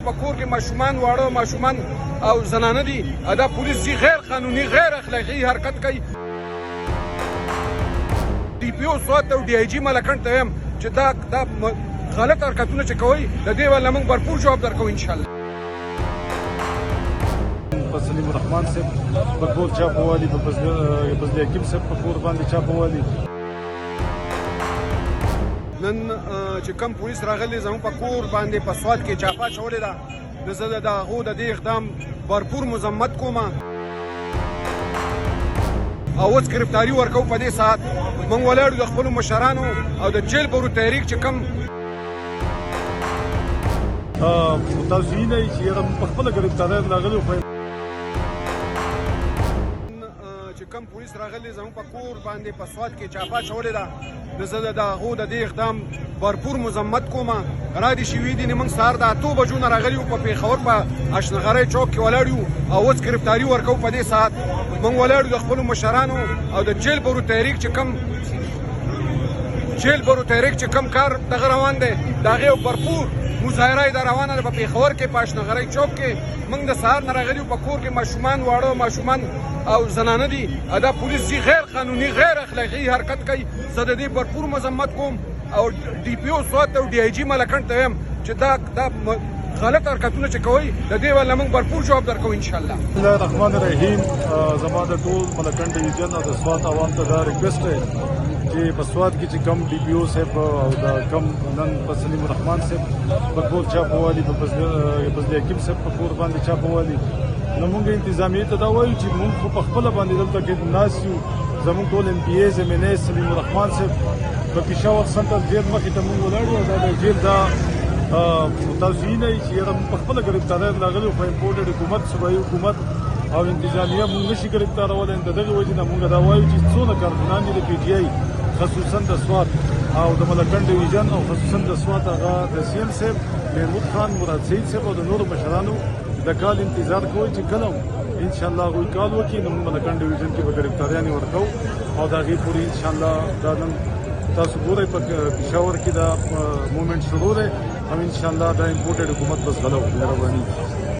په کور کې ماشومان واړه ماشومان او زنانه دي دا پولیس جی غیر قانوني غیر اخلاقي حرکت کوي. ډي پي او سوات او ډي آی جي ملکن ته وایم چې دا غلط حرکتونه چې کوي د دې ول موږ भरपूर جواب درکوو ان شاء الله. سلیم الرحمن صاحب په کور چاپوالي په فضل حکیم صاحب په کور باندې چاپوالي. نن چې کم پولیس راغلي زموږ په کور باندې په سوات کې چاپه چولې ده زه د هغو د دې اقدام भरपूर مذمت کوم او اوس ګرفتاري ورکوو په دې ساعت. موږ ولاړ د خپلو مشرانو او د جیل برو تحریک چې کم تاسو وینئ چې په خپله ګرفتاري راغلي خو کم پولیس راغلي زموږ په کور باندې په سوات کې چاپه چولې ده زه د هغو د دې اقدام भरपूर مذمت کوم. را دي شوي دي موږ سهار د 8 بجو نه راغلي وو په پېښور په اشنغرۍ چوک کې ولاړ یو او اوس ګرفتاري ورکوو په دې ساعت. موږ ولاړ د خپلو مشرانو او د جیل برو تحریک چې کم کار دغه روان دی د هغې भरपूर مظاهره دا روانه ده په پېښور کې په اشنغرۍ چوک کې. موږ د سهار نه راغلي په کور کې ماشومان واړه ماشومان او زنانه دي دا پولیس جی غیر قانوني غیر اخلاقي حرکت کوي. زه د دې भरपूर مذمت کوم او ډي پي او سوات او ډي آی جي ملکن ته وایم چې دا غلط حرکتونه چې کوي د دې ول موږ भरपूर جواب درکوو ان شاء الله. بسم الله الرحمن الرحیم. زما د ټول ملکن ډویژن او د سوات عوام ته دا ریکویسټ دی چې په سوات کې چې کم ډي پي او صاحب او د کم نن په سلیم الرحمن صاحب په کور چاپوالي په فضل حکیم صاحب په کور باندې چاپوالي نو موږ انتظامیې ته دا وایو چې موږ خو په خپله باندې دلته کې ناست یو. زموږ ټول ام پي ایز ام ان ایز سلیم الرحمن صاحب په پېښور سنټر جیل مخې ته موږ ولاړ یو. دا د جیل دا تاسو وینئ چې په خپله ګرفتاري راغلي خو امپورټډ حکومت صوبایي حکومت او انتظامیه موږ نشي ګرفتارولی. د دغې وجې نه موږ دا وایو چې څونه کارکنان دي د پي ټي آی خصوصا د سوات او د ملکن ډویژن او خصوصا د سوات هغه د سی ایم صاحب محمود خان مراد سعید صاحب او د نورو مشرانو د کال انتظار کوي چې کله ان شاء الله هغوی کال وکړي نو موږ ملکن ډویژن کې به ګرفتاریانې ورکوو او د هغې پورې ان شاء الله دا نن تاسو ګورئ په پېښور کې دا مومنټ شروع دی او ان شاء الله دا امپورټډ حکومت بس غلو مهرباني.